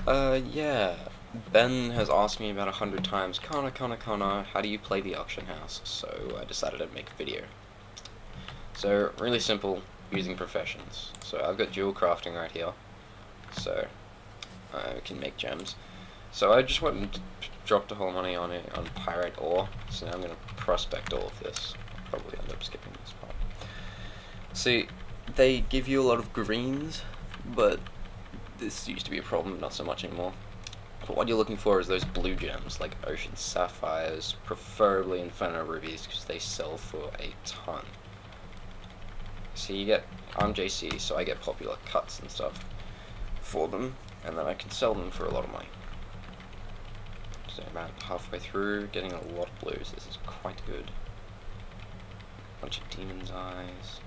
Yeah. Ben has asked me about 100 times, Connor, how do you play the auction house? So I decided to make a video. So, really simple, using professions. So I've got dual crafting right here, so I can make gems. So I just went and dropped the whole money on it, on pyrite ore, so now I'm going to prospect all of this. Probably end up skipping this part. See, they give you a lot of greens, but this used to be a problem, not so much anymore. But what you're looking for is those blue gems, like ocean sapphires, preferably inferno rubies, because they sell for a ton. So you get, I'm JC, so I get popular cuts and stuff for them, and then I can sell them for a lot of money. So about halfway through, getting a lot of blues. This is quite good. Bunch of demon's eyes.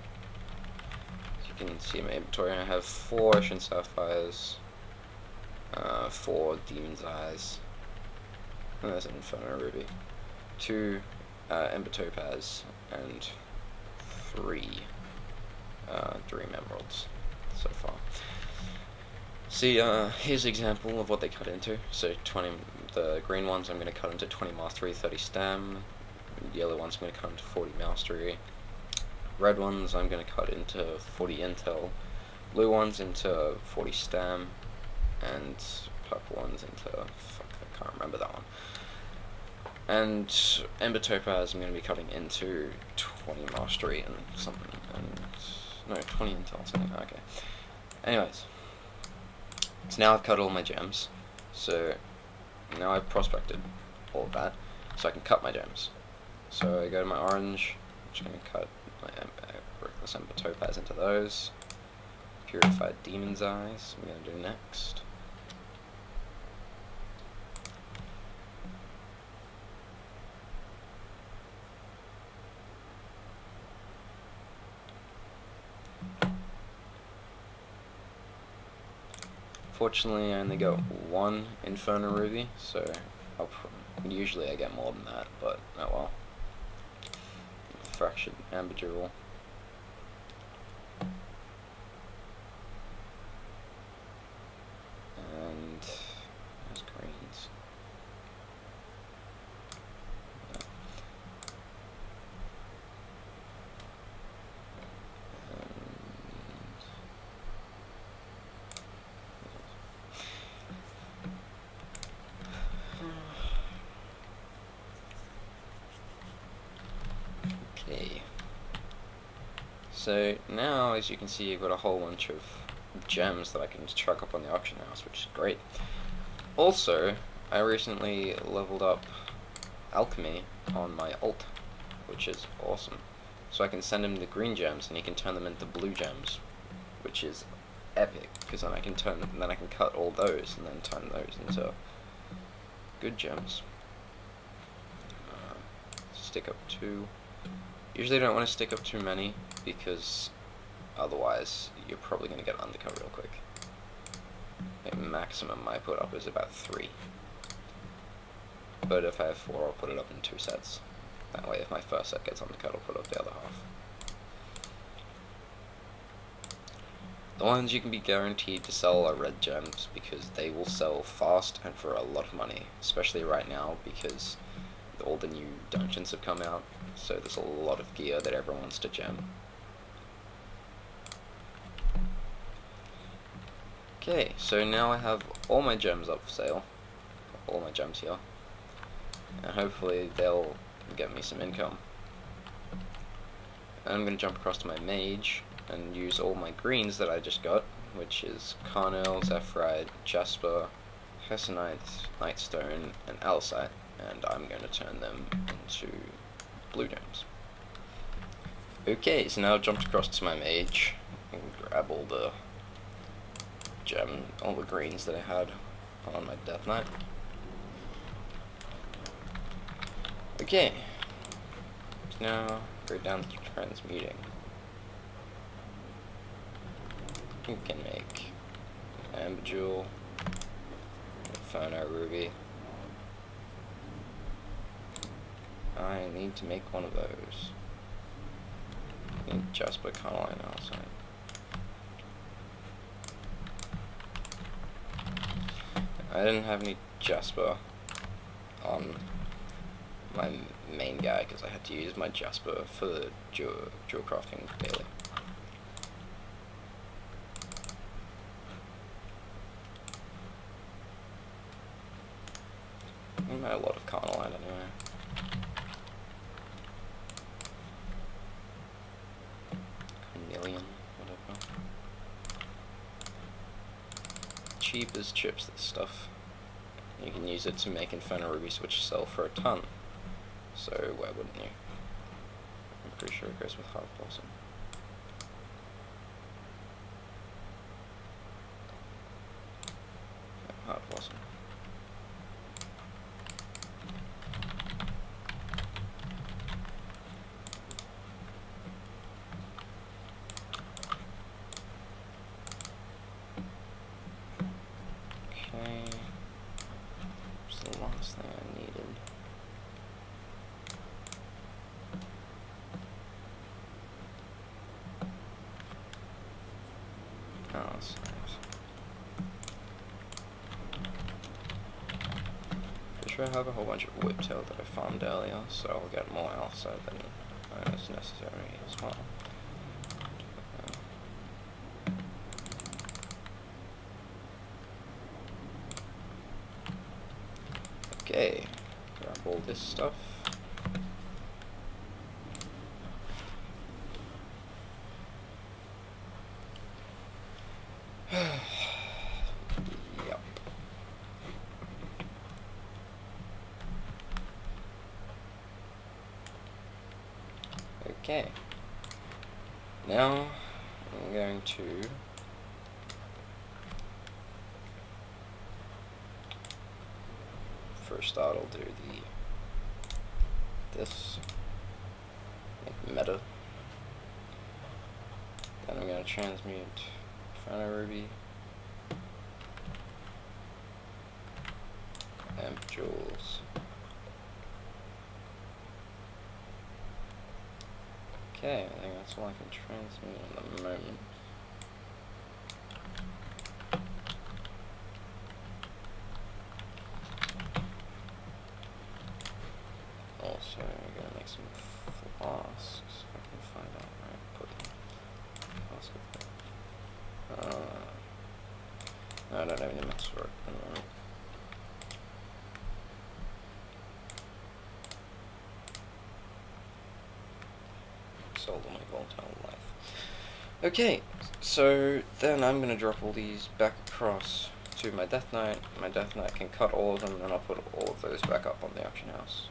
As you can see in my inventory, I have 4 ocean sapphires, 4 demon's eyes, and there's an inferno ruby, 2 ember topaz, and 3 emeralds so far. See, here's an example of what they cut into. So the green ones I'm going to cut into 20 mastery, 30 stam. The yellow ones I'm going to cut into 40 mastery. Red ones I'm going to cut into 40 intel. Blue ones into 40 stam. And purple ones into, fuck, I can't remember that one. And ember topaz I'm going to be cutting into 20 mastery and something, and no, 20 intel, something, okay. Anyways, so now I've cut all my gems, so now I've prospected all of that, so I can cut my gems. So I go to my orange, I'm just going to cut my reckless ember topaz into those. Purified demon's eyes, I'm going to do next. Fortunately, I only got 1 inferno ruby, so usually I get more than that, but oh well. Fractured amber jewel. And there's greens. Okay. So now, as you can see, you've got a whole bunch of gems that I can just chuck up on the auction house, which is great. Also, I recently leveled up alchemy on my alt, which is awesome. So I can send him the green gems, and he can turn them into blue gems, which is epic. Because then I can cut all those, and then turn those into good gems. Stick up 2. Usually don't want to stick up too many, because otherwise you're probably going to get undercut real quick. The maximum I put up is about 3. But if I have 4, I'll put it up in 2 sets. That way if my first set gets undercut, I'll put up the other half. The ones you can be guaranteed to sell are red gems, because they will sell fast and for a lot of money, especially right now because all the new dungeons have come out, so there's a lot of gear that everyone wants to gem. Okay, so now I have all my gems up for sale, all my gems here, and hopefully they'll get me some income. And I'm going to jump across to my mage and use all my greens that I just got, which is Carnel, Zephyrite, Jasper, Hessonite, Nightstone, and Alcite, and I'm going to turn them into blue gems. Okay, so now I've jumped across to my mage and grab all the greens that I had on my Death Knight. Okay, so now go down to transmuting. You can make Amber Jewel, Inferno Ruby. I need to make one of those. I need Jasper, Carnelian, Alcite. I didn't have any Jasper on my main guy because I had to use my Jasper for the dual crafting daily. I made a lot of Carnalite anyway. Chameleon, whatever. Cheap as chips, this stuff. You can use it to make Inferno Rubies, which sell for a ton. So why wouldn't you? I'm pretty sure it goes with Heart Blossom. Yeah, Heart Blossom. Okay. What's the last thing I needed? Oh, that's nice. Pretty sure I have a whole bunch of whiptail that I farmed earlier, so I'll get more outside than is necessary as well. Okay, grab all this stuff. Yep. Okay. Now I'm going to first start. I'll do this make meta. Then I'm going to transmute Inferno Ruby, Amp Jewels. Okay, I think that's all I can transmute at the moment. Also, I'm gonna make some flasks if I can find out where I put them. No, I don't have any mats for it at the moment. Sold on my volatile life. Okay, so then I'm gonna drop all these back across to my Death Knight. My Death Knight can cut all of them, and I'll put all of those back up on the auction house.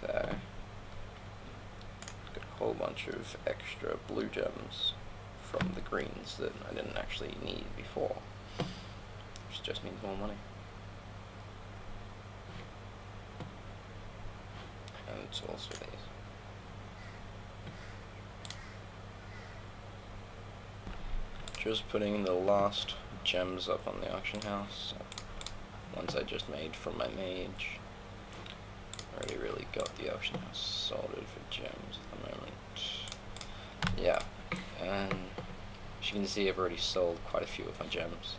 So, got a whole bunch of extra blue gems from the greens that I didn't actually need before, which just means more money. And it's also these. Just putting the last gems up on the auction house, ones I just made from my mage. Already really got the auction house sorted for gems at the moment. Yeah, and as you can see, I've already sold quite a few of my gems.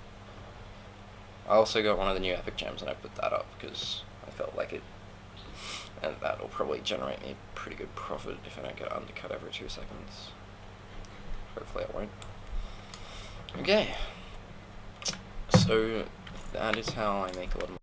I also got one of the new epic gems, and I put that up because I felt like it, and that'll probably generate me a pretty good profit if I don't get undercut every 2 seconds. Hopefully I won't. Okay, so that is how I make a lot of money.